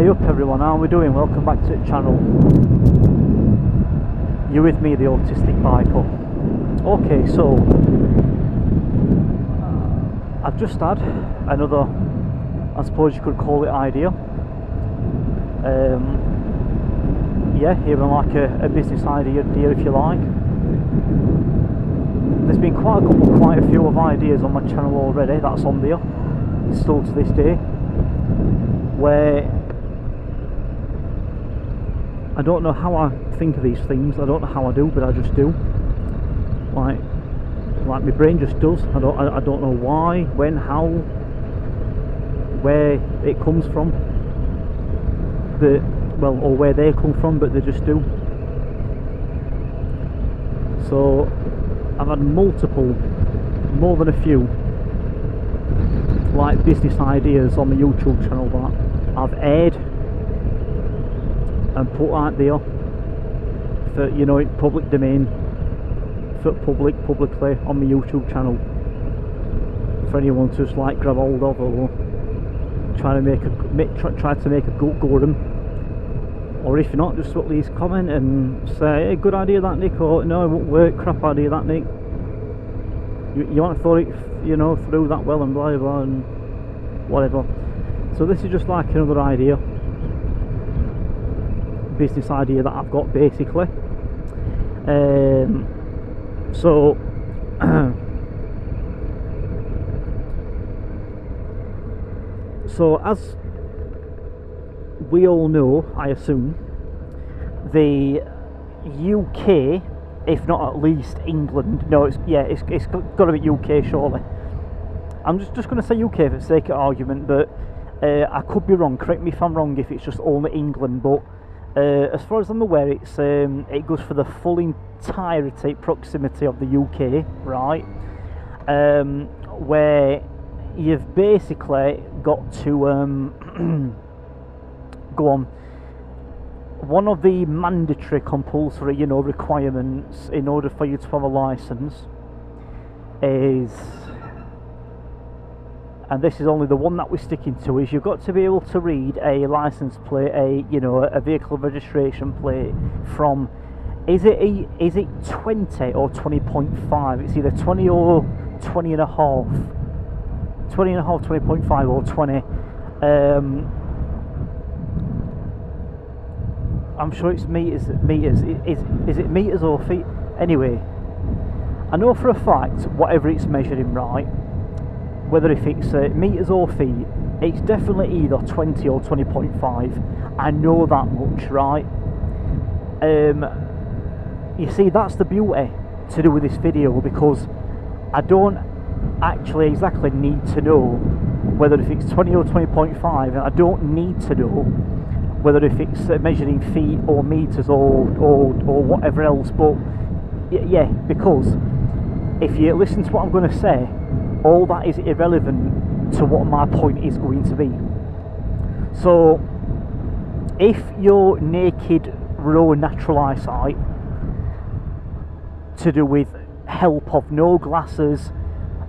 Hey up everyone, how are we doing? Welcome back to the channel. You're with me, the Autistic Biker. Okay, so I've just had another, I suppose you could call it idea. Yeah, even like a business idea if you like. There's been quite a few of ideas on my channel already, that's on there, still to this day, where I don't know how I think of these things. I don't know how I do, but I just do. Like my brain just does. I don't know why, when, how, where it comes from. But well, or where they come from, but they just do. So I've had multiple, more than a few, like business ideas on the YouTube channel that I've aired and put out there for, you know, in public domain, for publicly on my YouTube channel, for anyone to just like grab hold of or try to make a go of them. Or if not, just at least comment and say, hey, good idea that, Nick, or no, it won't work, crap idea that, Nick. You haven't thought it, you know, through that well and blah blah and whatever. So this is just like another idea, business idea that I've got basically. So so as we all know, I assume, the UK, if not at least England, no, it's got to be UK surely. I'm just going to say UK for the sake of argument, but I could be wrong. Correct me if I'm wrong if it's just only England, but as far as I'm aware, it goes for the full entirety, proximity of the UK, right? Where you've basically got to go on. One of the mandatory, compulsory, you know, requirements in order for you to have a license is, and this is only the one that we're sticking to, is you've got to be able to read a license plate, a vehicle registration plate from, is it 20 or 20.5? It's either 20 or 20 and a half, 20.5 or 20. I'm sure it's meters. Is it meters or feet? Anyway, I know for a fact whatever it's measured in, right, whether if it's meters or feet, it's definitely either 20 or 20.5. I know that much, right? You see, that's the beauty to do with this video, because I don't actually exactly need to know whether if it's 20 or 20.5, and I don't need to know whether if it's measured in feet or meters or whatever else. But yeah, because if you listen to what I'm going to say, all that is irrelevant to what my point is going to be. So if you're naked, raw, natural eyesight, to do with help of no glasses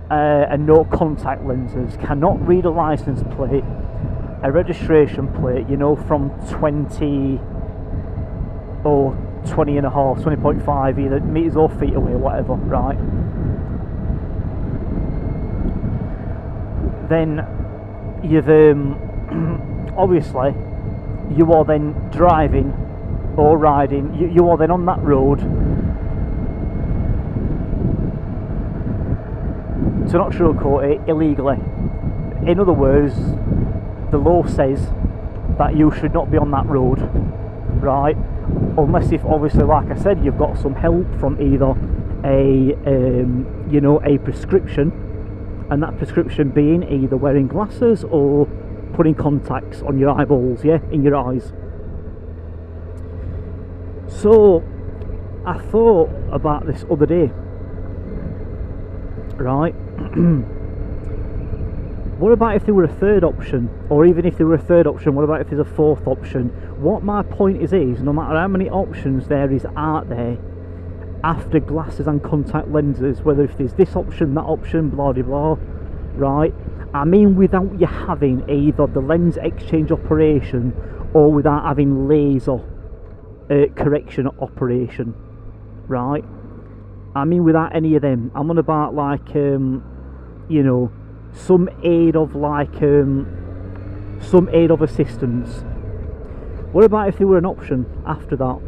and no contact lenses, cannot read a license plate, a registration plate, you know, from 20 or 20 and a half, 20.5, either meters or feet away, whatever, right? Then you've obviously you are then driving or riding, you are then on that road to not sugarcoat it, illegally. In other words, the law says that you should not be on that road, right? Unless if, obviously, like I said, you've got some help from either a prescription, and that prescription being either wearing glasses or putting contacts on your eyeballs, yeah, in your eyes. So I thought about this other day, right? What about if there were a third option? Or even if there were a third option, what about if there's a fourth option? What my point is no matter how many options there is out there after glasses and contact lenses, whether if there's this option, that option, blah blah blah, right? I mean without you having either the lens exchange operation or without having laser correction operation, right? I mean without any of them. I'm on about like you know, some aid of assistance. What about if there were an option after that?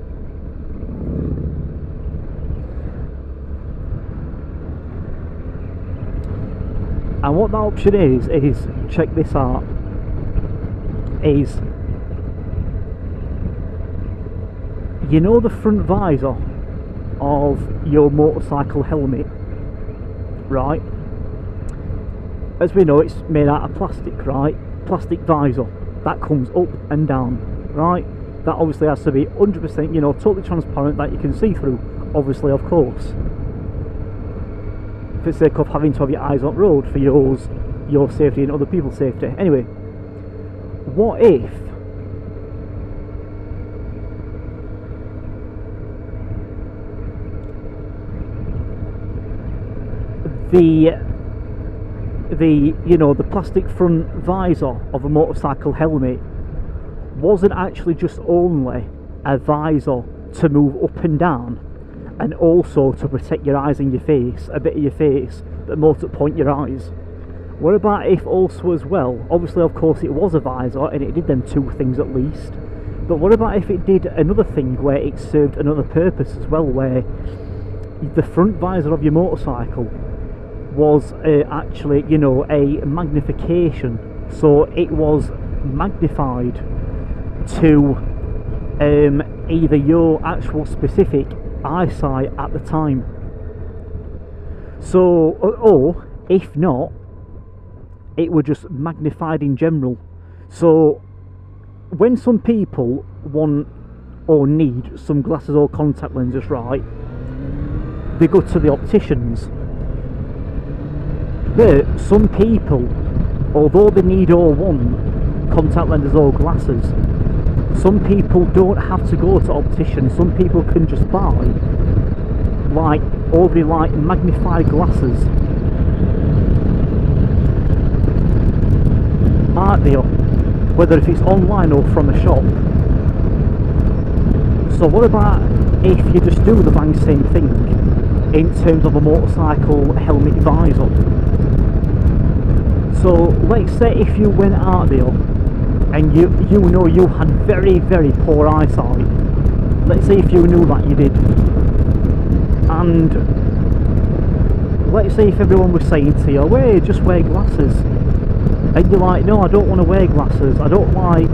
And what that option is, check this out, is, you know the front visor of your motorcycle helmet, right? As we know, it's made out of plastic, right? Plastic visor that comes up and down, right? That obviously has to be 100%, you know, totally transparent, that you can see through, obviously, of course, for the sake of having to have your eyes on the road for your safety and other people's safety. Anyway, what if the you know, the plastic front visor of a motorcycle helmet wasn't actually just only a visor to move up and down, and also to protect your eyes and your face, a bit of your face, but more to point your eyes? What about if also as well, obviously of course it was a visor and it did them two things at least, but what about if it did another thing where it served another purpose as well, where the front visor of your motorcycle was actually, you know, a magnification, so it was magnified to either your actual specific eyesight at the time. So, or if not, it were just magnified in general. So when some people want or need some glasses or contact lenses, right, they go to the opticians. But some people, although they need or want contact lenses or glasses, some people don't have to go to opticians. Some people can just buy like overly like magnified glasses, aren't they? Whether if it's online or from a shop. So what about if you just do the bang same thing in terms of a motorcycle helmet visor? So let's say if you went out there and you know you had very, very poor eyesight. Let's say if you knew that you did, and let's say if everyone was saying to you, "Hey, just wear glasses," and you're like, "No, I don't want to wear glasses. I don't like,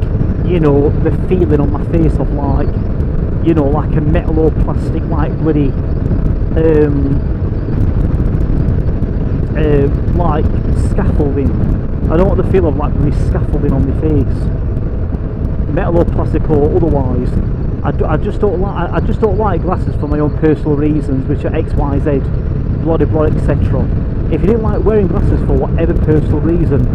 you know, the feeling on my face of like, you know, like a metal or plastic like bloody like scaffolding. I don't want the feel of like really scaffolding on my face, metal or plastic or otherwise. I just don't like glasses for my own personal reasons, which are X, Y, Z, blah blah blah, etc. If you didn't like wearing glasses for whatever personal reason,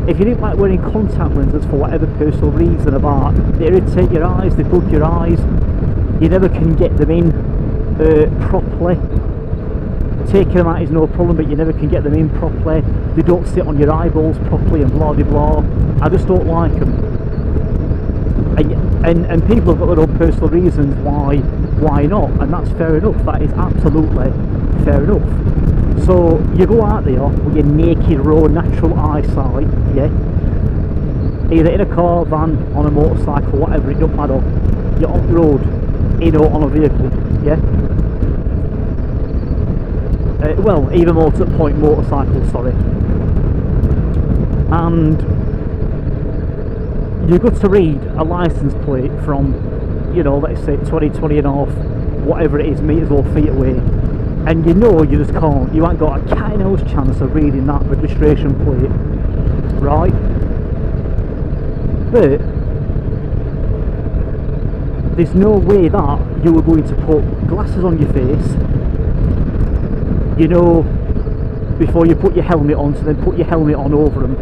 if you didn't like wearing contact lenses for whatever personal reason, about they irritate your eyes, they bug your eyes, you never can get them in properly. Taking them out is no problem, but you never can get them in properly. They don't sit on your eyeballs properly and blah blah blah. I just don't like them. And people have got their own personal reasons why not, and that's fair enough. That is absolutely fair enough. So you go out there with your naked, raw, natural eyesight, yeah, either in a car, van, on a motorcycle, whatever, it don't matter. You're on the road, you know, on a vehicle, yeah. Well, even more to the point, motorcycle, sorry. And you got to read a license plate from, you know, let's say 20 and a half, whatever it is, meters or feet away, and you know you just can't, you ain't got a cat in hell's chance of reading that registration plate, right? But there's no way that you were going to put glasses on your face, you know, before you put your helmet on, to then put your helmet on over them,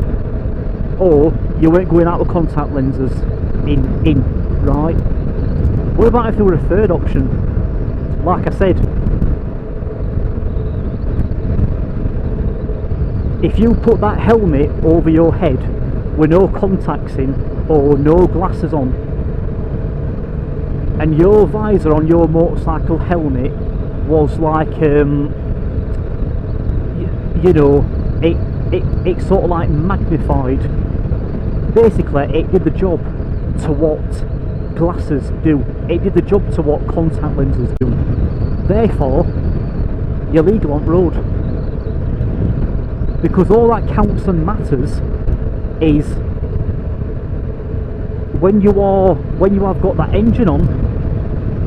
or you weren't going out with contact lenses in, right? What about if there were a third option? Like I said, if you put that helmet over your head with no contacts in or no glasses on, and your visor on your motorcycle helmet was like, you know, it sort of like magnified. Basically, it did the job to what glasses do. It did the job to what contact lenses do. Therefore, you're legal on road. Because all that counts and matters is when you have got that engine on,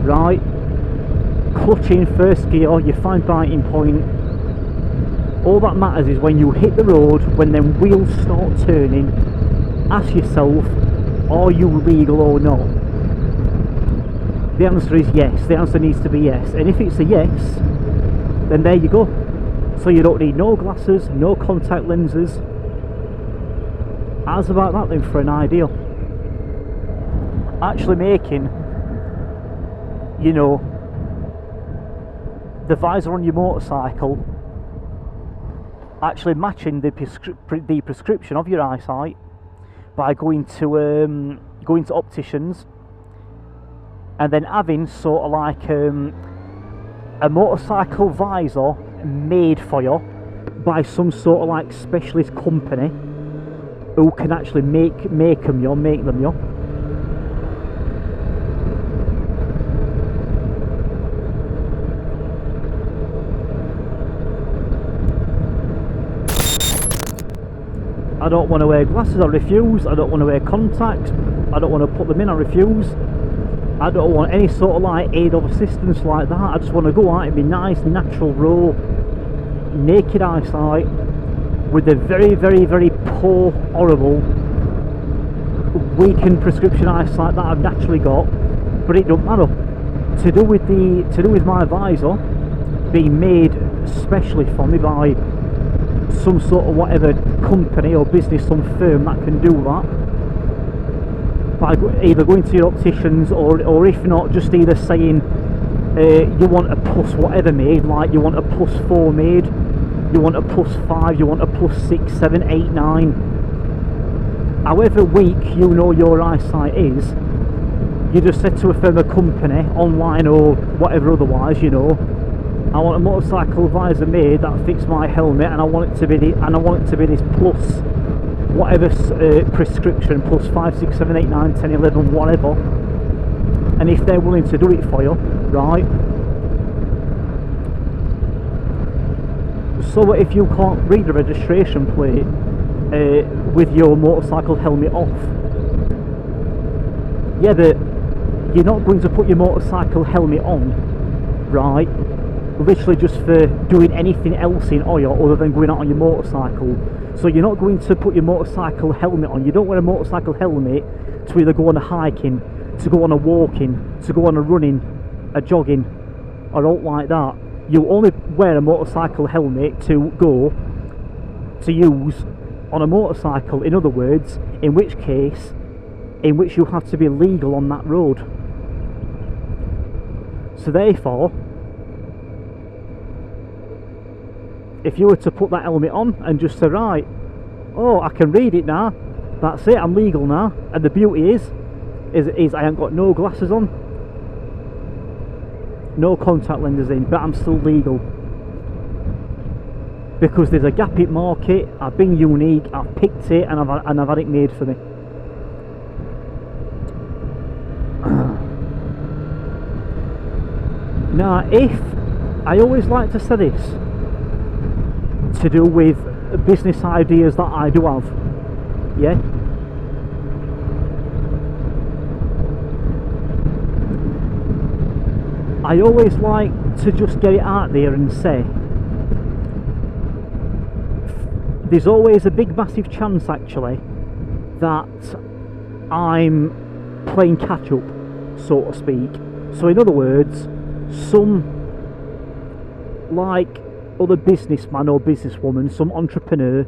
right, clutch in first gear, you find biting point. All that matters is when you hit the road, when them wheels start turning, ask yourself, are you legal or not? The answer is yes. The answer needs to be yes. And if it's a yes, then there you go. So you don't need no glasses, no contact lenses. How's about that then for an idea? Actually making, you know, the visor on your motorcycle actually matching the prescription of your eyesight by going to opticians, and then having sort of like a motorcycle visor made for you by some sort of like specialist company who can actually make them you. I don't want to wear glasses, I refuse. I don't want to wear contacts, I don't want to put them in, I refuse. I don't want any sort of like aid of assistance like that. I just want to go out and be nice, natural, raw, naked eyesight with a very, very, very poor, horrible, weakened prescription eyesight that I've naturally got. But it don't matter. To do with my visor being made specially for me by some sort of whatever company or business, some firm that can do that, by either going to your opticians or if not, just either saying you want a plus whatever made, like you want a plus 4 made, you want a plus 5, you want a plus 6, 7, 8, 9, however weak you know your eyesight is, you just said to a firm or company, online or whatever otherwise, you know, I want a motorcycle visor made that fits my helmet, and I want it to be this plus whatever prescription, plus 5, 6, 7, 8, 9, 10, 11, whatever. And if they're willing to do it for you, right? So if you can't read the registration plate with your motorcycle helmet off, yeah, but you're not going to put your motorcycle helmet on, right, literally just for doing anything else in oil other than going out on your motorcycle. So you're not going to put your motorcycle helmet on. You don't wear a motorcycle helmet to either go on a hiking, to go on a walking, to go on a running, a jogging, or alt like that. You only wear a motorcycle helmet to use on a motorcycle, in other words, in which you have to be legal on that road. So therefore, if you were to put that helmet on and just say, right, oh, I can read it now, that's it, I'm legal now, and the beauty is I ain't got no glasses on, no contact lenses in, but I'm still legal. Because there's a gap in market, I've been unique, I've picked it, and I've had it made for me. Now, if, I always like to say this, to do with business ideas that I do have, yeah, I always like to just get it out there and say there's always a big massive chance actually that I'm playing catch up, so to speak. So in other words, some like other businessman or businesswoman, some entrepreneur,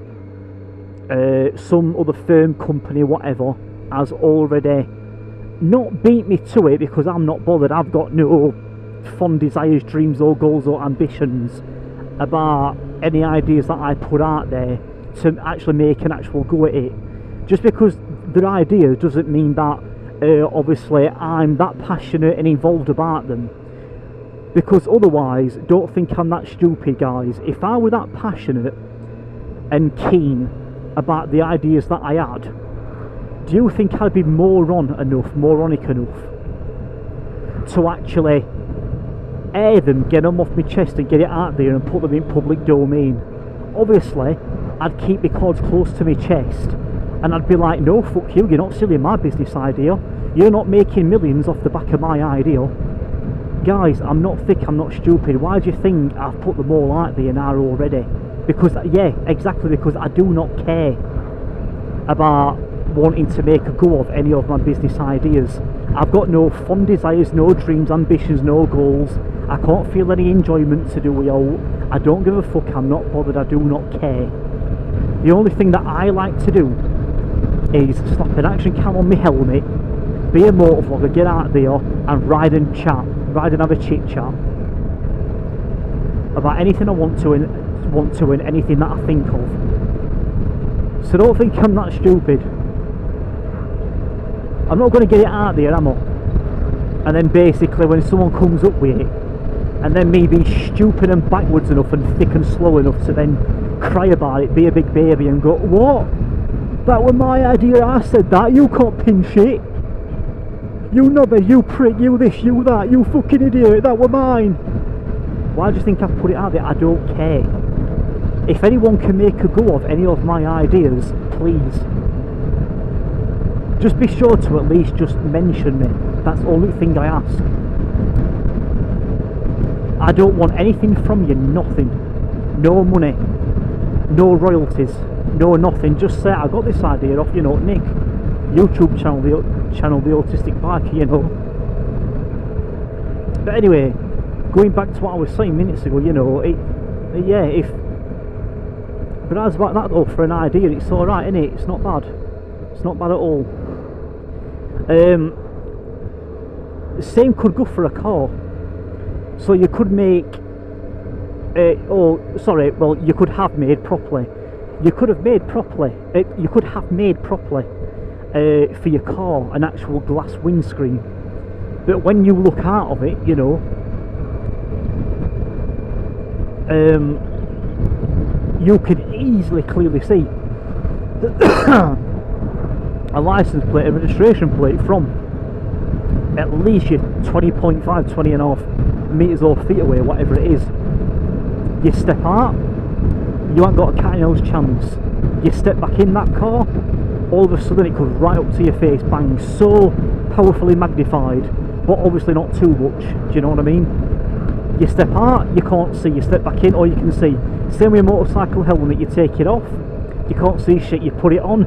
some other firm, company, whatever, has already not beat me to it, because I'm not bothered. I've got no fond desires, dreams or goals or ambitions about any ideas that I put out there to actually make an actual go at it. Just because their idea doesn't mean that obviously I'm that passionate and involved about them. Because otherwise, don't think I'm that stupid, guys. If I were that passionate and keen about the ideas that I had, do you think I'd be moronic enough to actually air them, get them off my chest and get it out there and put them in public domain? Obviously, I'd keep the cards close to my chest and I'd be like, no, fuck you, you're not stealing my business idea, you're not making millions off the back of my idea. Guys, I'm not thick, I'm not stupid. Why do you think I've put them all out there now already? Because, yeah, exactly, because I do not care about wanting to make a go of any of my business ideas. I've got no fond desires, no dreams, ambitions, no goals. I can't feel any enjoyment to do it all. I don't give a fuck, I'm not bothered, I do not care. The only thing that I like to do is slap an action cam on my helmet, be a motovlogger, get out there and ride and chat, ride and have a chit chat about anything I want to and anything that I think of. So don't think I'm that stupid. I'm not going to get it out there, am I? And then basically when someone comes up with it, and then me be stupid and backwards enough and thick and slow enough to then cry about it, be a big baby and go, what? That was my idea, I said that, you can't pin shit. You knobhead, you prick, you this, you that, you fucking idiot, that was mine. Why do you think I've put it out there? I don't care. If anyone can make a go of any of my ideas, please. Just be sure to at least just mention me. That's the only thing I ask. I don't want anything from you, nothing. No money, no royalties, no nothing. Just say, I got this idea off, you know, Nick, YouTube channel, the Autistic Biker, you know. But anyway, going back to what I was saying minutes ago, you know, but as about that though, for an idea, it's alright, innit? It's not bad. It's not bad at all. The same could go for a car. So you could make, you could have made properly. You could have made properly. For your car an actual glass windscreen. But when you look out of it, you know, you can easily clearly see a license plate, a registration plate from at least your 20.5, 20 and a half metres or feet away, whatever it is. You step out, you ain't got a cat and mouse chance. You step back in that car, all of a sudden it comes right up to your face, bang, so powerfully magnified, but obviously not too much, do you know what I mean? You step out, you can't see, you step back in, all you can see. Same with a motorcycle helmet, you take it off, you can't see shit, you put it on,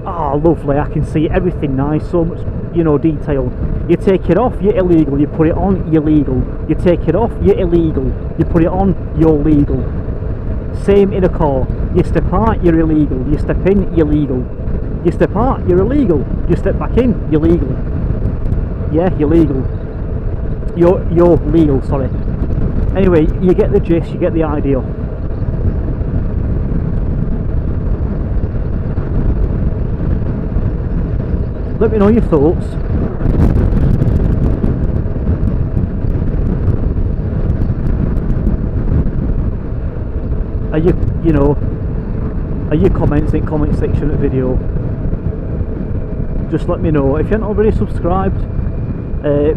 ah, lovely, I can see everything nice, so much, you know, detail. You take it off, you're illegal, you put it on, you're legal. You take it off, you're illegal, you put it on, you're legal. Same in a car, you step out, you're illegal, you step in, you're legal. You step out, you're illegal, you step back in, you're legal. Yeah, you're legal. You're legal, sorry. Anyway, you get the gist, you get the idea. Let me know your thoughts. Are you comments in the comment section of the video? Just let me know. If you haven't already subscribed,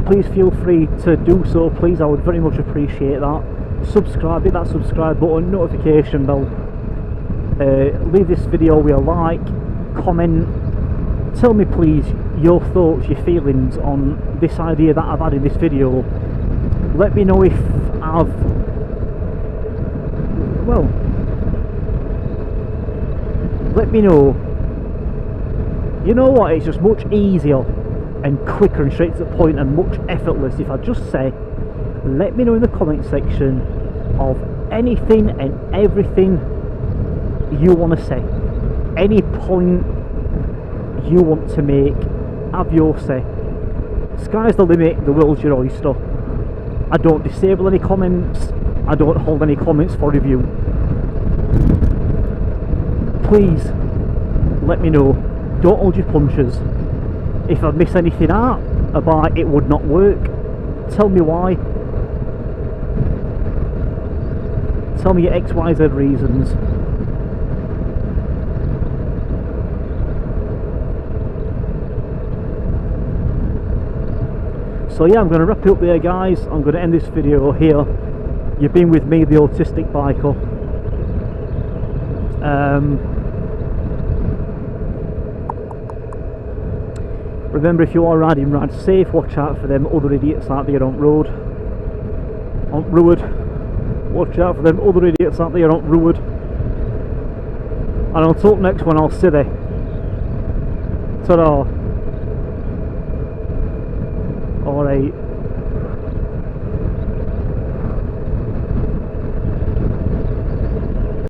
please feel free to do so, please. I would very much appreciate that. Subscribe, hit that subscribe button, notification bell. Leave this video with a like, comment. Tell me please your thoughts, your feelings on this idea that I've had in this video. Let me know if let me know. You know what, it's just much easier and quicker and straight to the point and much effortless if I just say, let me know in the comment section of anything and everything you want to say. Any point you want to make, have your say. Sky's the limit, the world's your oyster. I don't disable any comments, I don't hold any comments for review. please let me know. Don't hold your punches. If I miss anything out about it would not work, tell me why. Tell me your XYZ reasons. So yeah, I'm going to wrap it up there, guys. I'm going to end this video here. You've been with me, the Autistic Biker. Remember, if you are riding, ride safe. Watch out for them other idiots out there on road. On road. Watch out for them other idiots out there on road. And until next one, I'll see you. Ta-da. Alright.